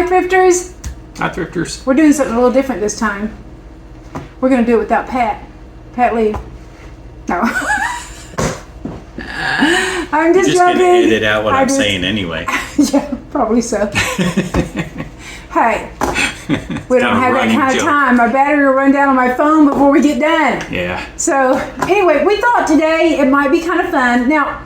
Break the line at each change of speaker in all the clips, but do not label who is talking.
Hi, Thrifters.
Hi, Thrifters.
We're doing something a little different this time. We're going to do it without Pat. Pat, leave. No. I'm just joking.
Just gonna edit out what I'm saying anyway.
Yeah, probably so. Hey, we don't have that kind of time. My battery will run down on my phone before we get done.
Yeah.
So anyway, we thought today it might be kind of fun. Now,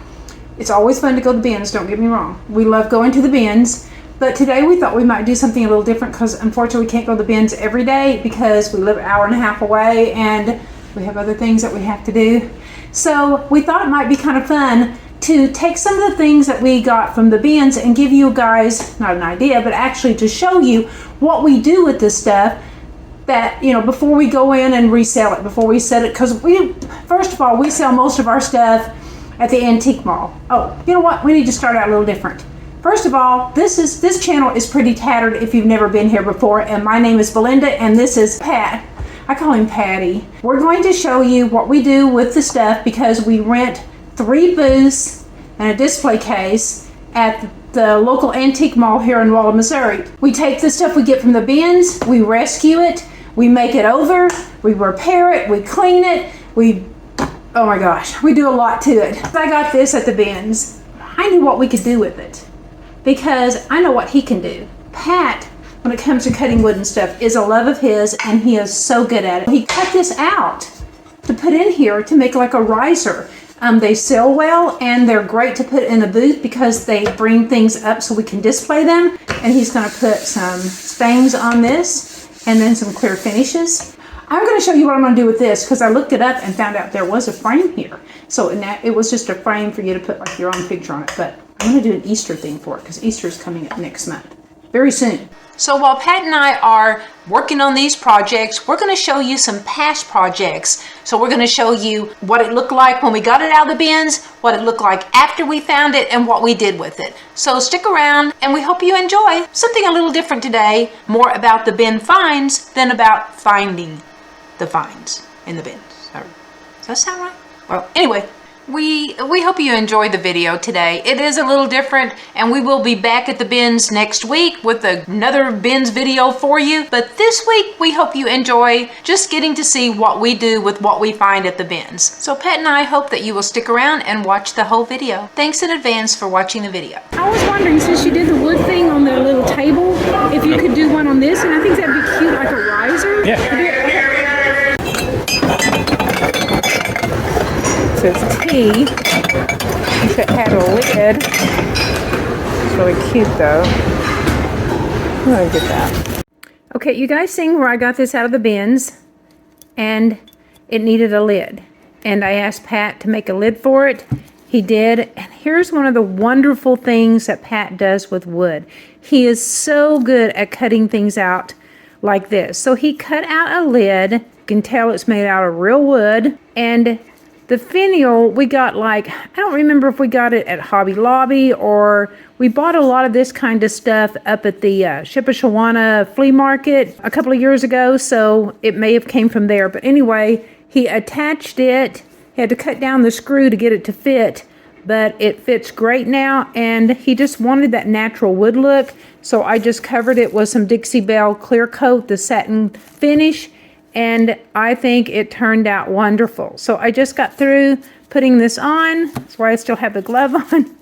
it's always fun to go to the bins, don't get me wrong. We love going to the bins. But today we thought we might do something a little different because unfortunately we can't go to the bins every day because we live an hour and a half away and we have other things that we have to do. So we thought it might be kind of fun to take some of the things that we got from the bins and give you guys, not an idea, but actually to show you what we do with this stuff that, you know, before we go in and resell it, before we set it, because first of all, we sell most of our stuff at the antique mall. Oh, you know what? We need to start out a little different. First of all, this channel is pretty tattered if you've never been here before, and my name is Belinda, and this is Pat. I call him Patty. We're going to show you what we do with the stuff because we rent 3 booths and a display case at the local antique mall here in Walla, Missouri. We take the stuff we get from the bins, we rescue it, we make it over, we repair it, we clean it, oh my gosh, we do a lot to it. I got this at the bins. I knew what we could do with it because I know what he can do. Pat, when it comes to cutting wood and stuff, is a love of his, and he is so good at it. He cut this out to put in here to make like a riser. They sell well, and they're great to put in the booth because they bring things up so we can display them. And he's gonna put some stains on this, and then some clear finishes. I'm gonna show you what I'm gonna do with this because I looked it up and found out there was a frame here. So it was just a frame for you to put like your own picture on it, but I'm gonna do an Easter thing for it because Easter is coming up next month, very soon. So while Pat and I are working on these projects, we're going to show you some past projects. So we're going to show you what it looked like when we got it out of the bins, what it looked like after we found it, and what we did with it. So stick around, and we hope you enjoy something a little different today, more about the bin finds than about finding the finds in the bins. Does that sound right? Well, anyway. We hope you enjoyed the video today. It is a little different, and we will be back at the bins next week with another bins video for you. But this week, we hope you enjoy just getting to see what we do with what we find at the bins. So Pat and I hope that you will stick around and watch the whole video. Thanks in advance for watching the video. I was wondering, since you did the wood thing on the little table, if you could do one on this, and I think that'd be cute, like a riser.
Yeah.
It's T. If it had a lid. It's really cute though. I'm gonna get that. Okay, you guys seen where I got this out of the bins, and it needed a lid. And I asked Pat to make a lid for it. He did, and here's one of the wonderful things that Pat does with wood. He is so good at cutting things out like this. So he cut out a lid. You can tell it's made out of real wood, and the finial, we got like, I don't remember if we got it at Hobby Lobby or we bought a lot of this kind of stuff up at the Shipashawana flea market a couple of years ago, so it may have came from there. But anyway, he attached it. He had to cut down the screw to get it to fit, but it fits great now, and he just wanted that natural wood look, so I just covered it with some Dixie Belle clear coat, the satin finish, and I think it turned out wonderful. So I just got through putting this on. That's why I still have the glove on.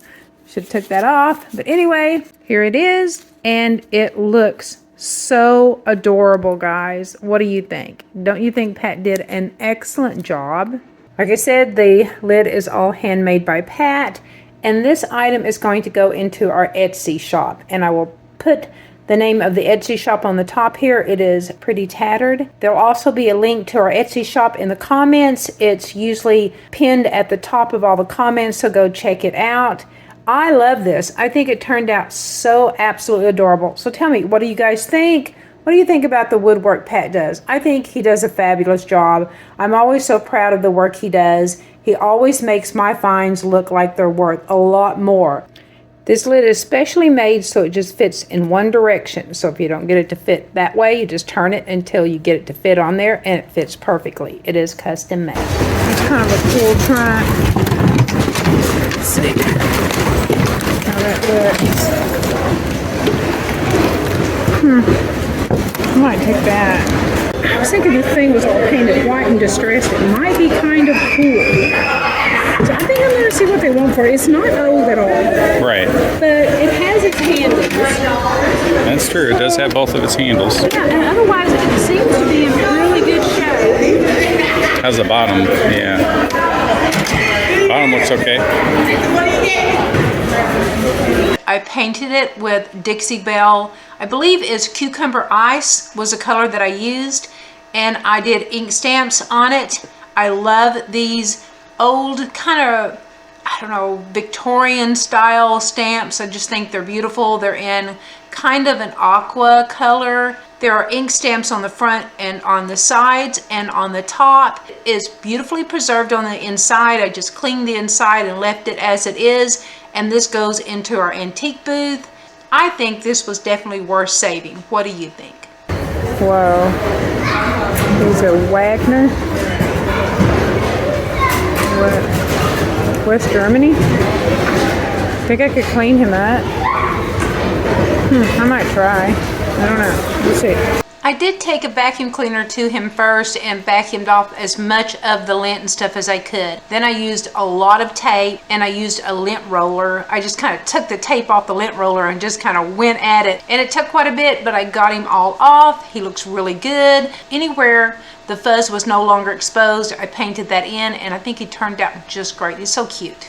Should have took that off. But anyway, here it is. And it looks so adorable, guys. What do you think? Don't you think Pat did an excellent job? Like I said, the lid is all handmade by Pat. And this item is going to go into our Etsy shop. And I will put the name of the Etsy shop on the top here. It is Pretty Tattered. There'll also be a link to our Etsy shop in the comments. It's usually pinned at the top of all the comments, so go check it out. I love this. I think it turned out so absolutely adorable. So tell me, what do you guys think? What do you think about the woodwork Pat does? I think he does a fabulous job. I'm always so proud of the work he does. He always makes my finds look like they're worth a lot more. This lid is specially made so it just fits in one direction. So if you don't get it to fit that way, you just turn it until you get it to fit on there, and it fits perfectly. It is custom made. It's kind of a cool track. Let's see how that looks. I might take that. I was thinking this thing was all painted white and distressed. It might be kind of cool. So I think I'm going to see what they want for it. It's not old at all.
Right.
But it has its handles.
That's true. It does have both of its handles.
Yeah, and otherwise it seems to be in really good shape.
How's the bottom? Yeah. Bottom looks okay.
I painted it with Dixie Belle. I believe it's Cucumber Ice was the color that I used. And I did ink stamps on it. I love these old kind of, I don't know, Victorian style stamps. I just think they're beautiful. They're in kind of an aqua color. There are ink stamps on the front and on the sides and on the top. It's beautifully preserved on the inside. I just cleaned the inside and left it as it is. And this goes into our antique booth. I think this was definitely worth saving. What do you think?
Whoa. He's a Wagner. What? West Germany? I think I could clean him up. I might try. I don't know. We'll see.
I did take a vacuum cleaner to him first and vacuumed off as much of the lint and stuff as I could. Then I used a lot of tape and I used a lint roller. I just kind of took the tape off the lint roller and just kind of went at it. And it took quite a bit, but I got him all off. He looks really good. Anywhere the fuzz was no longer exposed, I painted that in, and I think he turned out just great. He's so cute.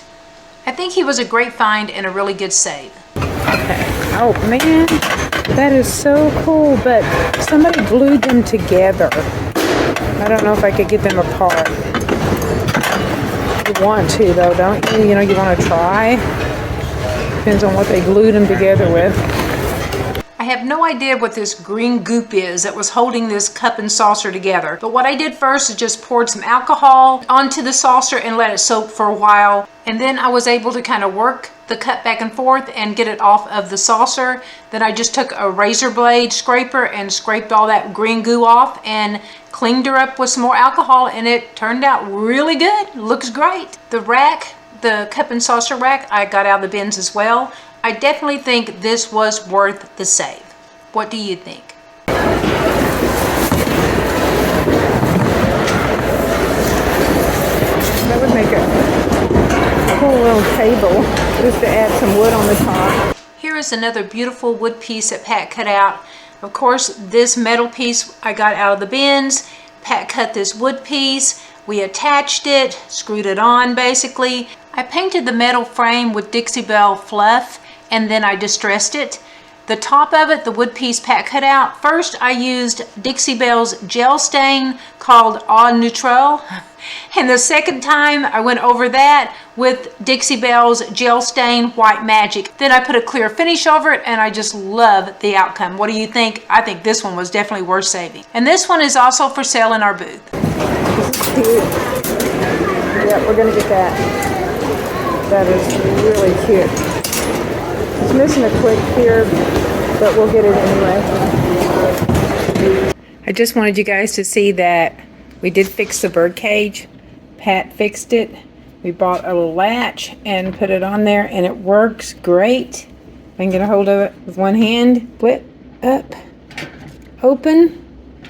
I think he was a great find and a really good save.
Okay. Oh man, that is so cool, but somebody glued them together. I don't know if I could get them apart. You want to though, don't you? You know, you want to try. Depends on what they glued them together with.
I have no idea what this green goop is that was holding this cup and saucer together. But what I did first is just poured some alcohol onto the saucer and let it soak for a while. And then I was able to kind of work the cup back and forth and get it off of the saucer. Then I just took a razor blade scraper and scraped all that green goo off and cleaned her up with some more alcohol, and it turned out really good. Looks great. The rack, the cup and saucer rack, I got out of the bins as well. I definitely think this was worth the save. What do you think?
That would make a cool little table just to add some wood on the top.
Here is another beautiful wood piece that Pat cut out. Of course, this metal piece I got out of the bins. Pat cut this wood piece. We attached it, screwed it on basically. I painted the metal frame with Dixie Belle fluff, and then I distressed it. The top of it, the wood piece Pat cut out. First, I used Dixie Belle's gel stain called Au Neutral. And the second time, I went over that with Dixie Belle's gel stain White Magic. Then I put a clear finish over it, and I just love the outcome. What do you think? I think this one was definitely worth saving. And this one is also for sale in our booth.
This is cute. Yep, we're gonna get that. That is really cute. It's missing a click here, but we'll get it anyway. I just wanted you guys to see that we did fix the bird cage. Pat fixed it. We bought a little latch and put it on there, and it works great. I can get a hold of it with one hand. Flip up, open.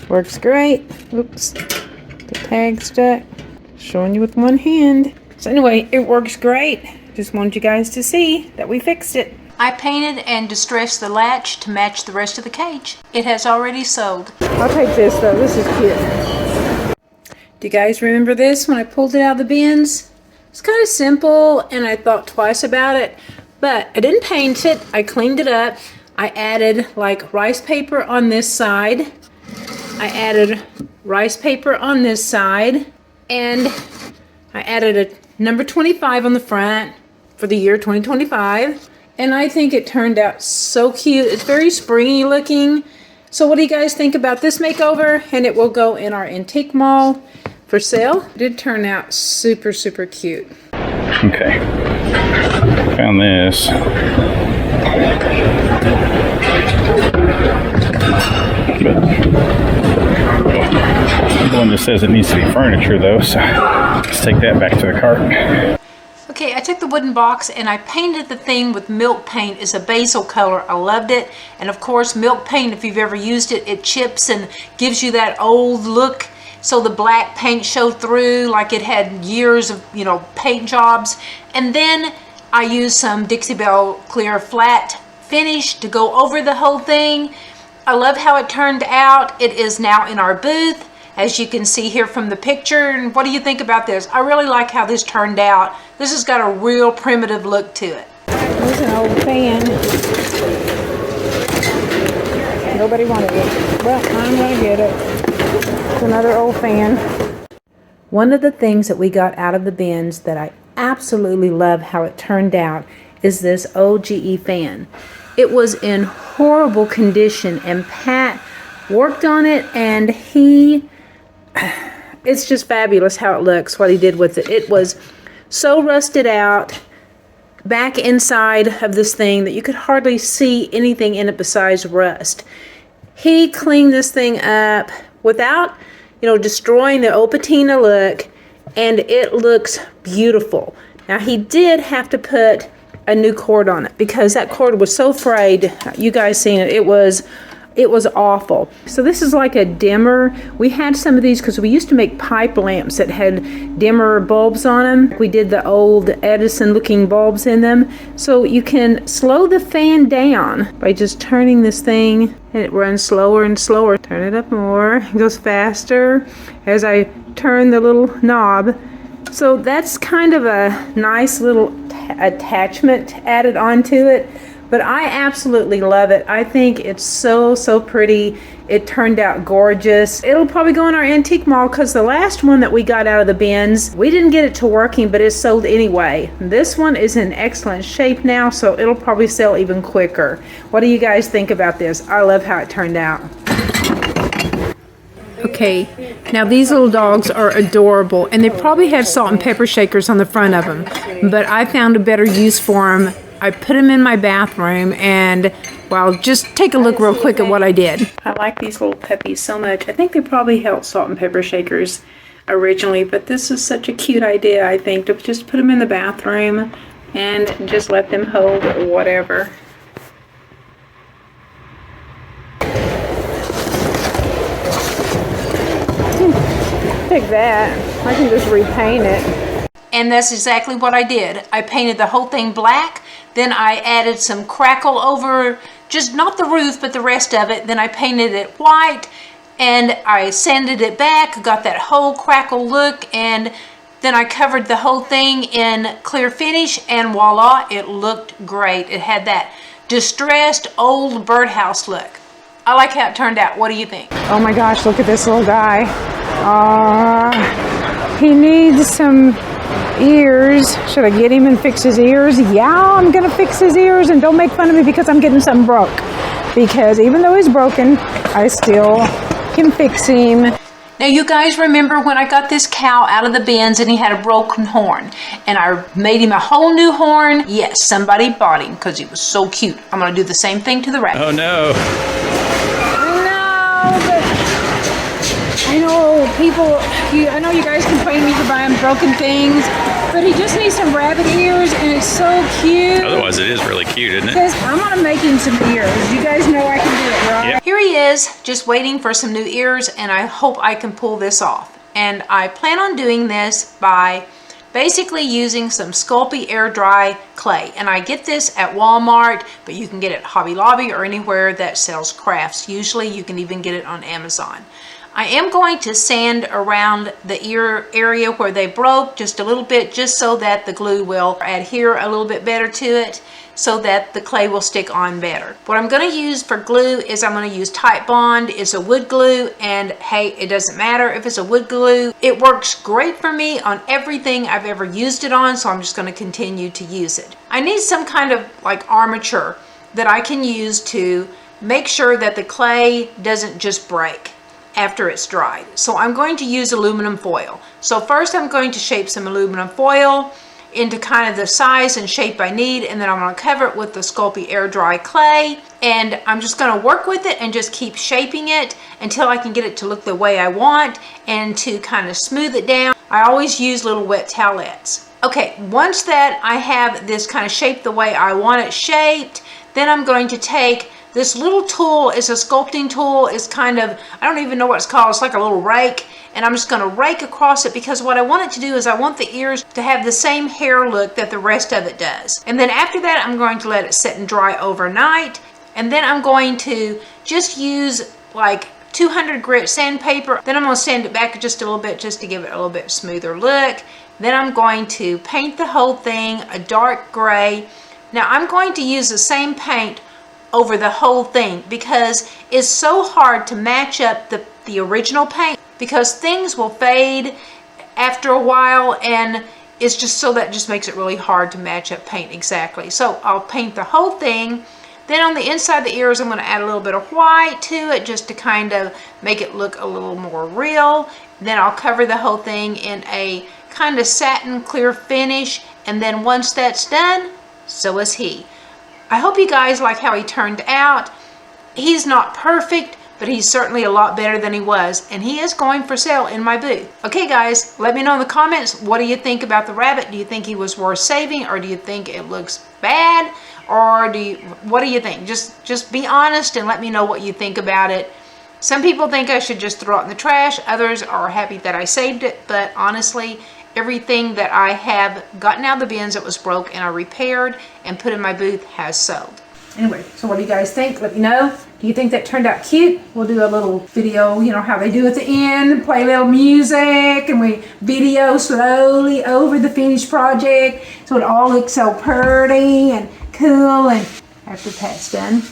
Works great. Oops, the tag stuck. Showing you with one hand. So anyway, it works great. Just wanted you guys to see that we fixed it.
I painted and distressed the latch to match the rest of the cage. It has already sold.
I'll take this though. This is cute. Do you guys remember this when I pulled it out of the bins? It's kind of simple, and I thought twice about it, but I didn't paint it. I cleaned it up. I added like rice paper on this side. I added rice paper on this side, and I added a number 25 on the front for the year 2025. And I think it turned out so cute. It's very springy looking. So what do you guys think about this makeover? And it will go in our antique mall for sale. It did turn out super, super cute.
Okay. Found this. The one just says it needs to be furniture though, so let's take that back to the cart.
Okay, I took the wooden box and I painted the thing with milk paint. It's a basil color. I loved it. And of course, milk paint, if you've ever used it, it chips and gives you that old look. So the black paint showed through like it had years of, you know, paint jobs. And then I used some Dixie Belle clear flat finish to go over the whole thing. I love how it turned out. It is now in our booth, as you can see here from the picture. And what do you think about this? I really like how this turned out. This has got a real primitive look to it.
There's an old fan. Nobody wanted it. Well, I'm gonna get it. It's another old fan. One of the things that we got out of the bins that I absolutely love how it turned out is this old GE fan. It was in horrible condition and Pat worked on it, and it's just fabulous how it looks, what he did with it. It was so rusted out back inside of this thing that you could hardly see anything in it besides rust. He cleaned this thing up without, you know, destroying the old patina look, and it looks beautiful. Now he did have to put a new cord on it because that cord was so frayed. You guys seen it. It was awful. So this is like a dimmer. We had some of these because we used to make pipe lamps that had dimmer bulbs on them. We did the old Edison looking bulbs in them. So you can slow the fan down by just turning this thing, and it runs slower and slower. Turn it up more. It goes faster as I turn the little knob. So that's kind of a nice little attachment added onto it. But I absolutely love it. I think it's so pretty. It turned out gorgeous. It'll probably go in our antique mall because the last one that we got out of the bins, we didn't get it to working, but it's sold anyway. This one is in excellent shape now, so it'll probably sell even quicker. What do you guys think about this? I love how it turned out. Okay, now these little dogs are adorable, and they probably have salt and pepper shakers on the front of them, but I found a better use for them. I put them in my bathroom, and well, just take a look real quick at what I did. I like these little puppies so much. I think they probably held salt and pepper shakers originally, but this is such a cute idea, I think, to just put them in the bathroom and just let them hold whatever. Take that. I can just repaint it.
And that's exactly what I did. I painted the whole thing black, then I added some crackle over, just not the roof, but the rest of it. Then I painted it white, and I sanded it back, got that whole crackle look, and then I covered the whole thing in clear finish, and voila, it looked great. It had that distressed old birdhouse look. I like how it turned out. What do you think?
Oh my gosh, look at this little guy. He needs some ears. Should I get him and fix his ears? Yeah, I'm gonna fix his ears, and don't make fun of me because I'm getting something broke. Because even though he's broken, I still can fix him.
Now you guys remember when I got this cow out of the bins and he had a broken horn, and I made him a whole new horn? Yes, somebody bought him because he was so cute. I'm gonna do the same thing to the rabbit.
Oh no.
I know people, I know you guys complain to me for buying broken things, but he just needs some rabbit ears, and it's so cute.
Otherwise it is really cute, isn't it?
Because I'm gonna make him some ears. You guys know I can do it, right?
Yep.
Here he is, just waiting for some new ears, and I hope I can pull this off. And I plan on doing this by basically using some Sculpting air dry clay. And I get this at Walmart, but you can get it at Hobby Lobby or anywhere that sells crafts. Usually you can even get it on Amazon. I am going to sand around the ear area where they broke just a little bit, just so that the glue will adhere a little bit better to it, so that the clay will stick on better. What I'm going to use for glue is I'm going to use Type Bond. It's a wood glue, and hey, it doesn't matter if it's a wood glue. It works great for me on everything I've ever used it on, so I'm just going to continue to use it. I need some kind of like armature that I can use to make sure that the clay doesn't just break after it's dried. So I'm going to use aluminum foil. So first I'm going to shape some aluminum foil into kind of the size and shape I need, and then I'm going to cover it with the Sculpting air dry clay, and I'm just going to work with it and just keep shaping it until I can get it to look the way I want and to kind of smooth it down. I always use little wet towelettes. Okay, once that I have this kind of shaped the way I want it shaped, then I'm going to take this little tool. It's a sculpting tool. It's kind of, I don't even know what it's called. It's like a little rake. And I'm just going to rake across it because what I want it to do is I want the ears to have the same hair look that the rest of it does. And then after that, I'm going to let it sit and dry overnight. And then I'm going to just use like 200 grit sandpaper. Then I'm going to sand it back just a little bit just to give it a little bit smoother look. Then I'm going to paint the whole thing a dark gray. Now I'm going to use the same paint over the whole thing because it's so hard to match up the original paint because things will fade after a while, and it's just so that just makes it really hard to match up paint exactly. So I'll paint the whole thing. Then on the inside of the ears, I'm going to add a little bit of white to it just to kind of make it look a little more real. Then I'll cover the whole thing in a kind of satin clear finish, and then once that's done, so is he. I hope you guys like how he turned out. He's not perfect, but he's certainly a lot better than he was, and he is going for sale in my booth. Okay guys, let me know in the comments, what do you think about the rabbit? Do you think he was worth saving, or do you think it looks bad, or what do you think? Just be honest and let me know what you think about it. Some people think I should just throw it in the trash. Others are happy that I saved it, but honestly, everything that I have gotten out of the bins that was broke and I repaired and put in my booth has sold.
Anyway, so what do you guys think? Let me know. Do you think that turned out cute? We'll do a little video, you know how they do at the end, play a little music, and we video slowly over the finished project so it all looks so pretty and cool. And after Pat's done.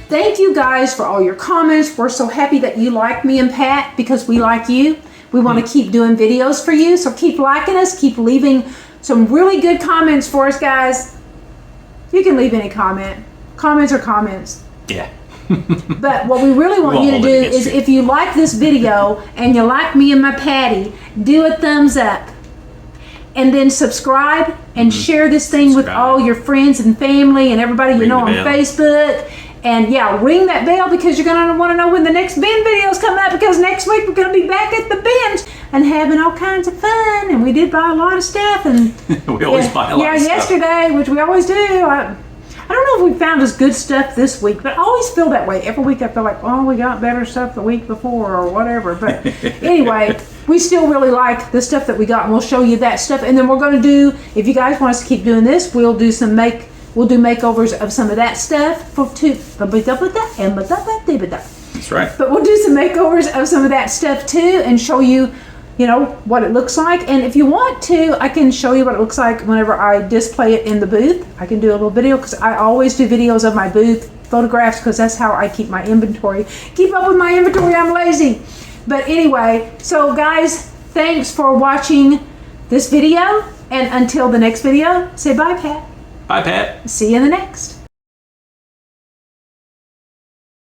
Thank you guys for all your comments. We're so happy that you like me and Pat because we like you. We want to keep doing videos for you. So keep liking us. Keep leaving some really good comments for us, guys. You can leave any comment. Comments are comments.
Yeah.
But what we really want you to do is if you like this video and you like me and my Patty, do a thumbs up. And then subscribe and share this thing with all your friends and family and everybody you know on Facebook. And yeah, ring that bell because you're going to want to know when the next bin video is coming up, because next week we're going to be back at the bins and having all kinds of fun. And we did buy a lot of stuff. And
we always buy a lot of stuff.
Yesterday, which we always do. I don't know if we found as good stuff this week, but I always feel that way. Every week I feel like, oh, we got better stuff the week before or whatever. But anyway, we still really like the stuff that we got, and we'll show you that stuff. And then we're going to do, if you guys want us to keep doing this, we'll do makeovers of some of that stuff
That's right.
But we'll do some makeovers of some of that stuff too and show you, you know, what it looks like. And if you want to, I can show you what it looks like whenever I display it in the booth. I can do a little video because I always do videos of my booth photographs because that's how I keep my inventory. Keep up with my inventory, I'm lazy. But anyway, so guys, thanks for watching this video. And until the next video, say bye, Pat.
Bye, Pat.
See you in the next.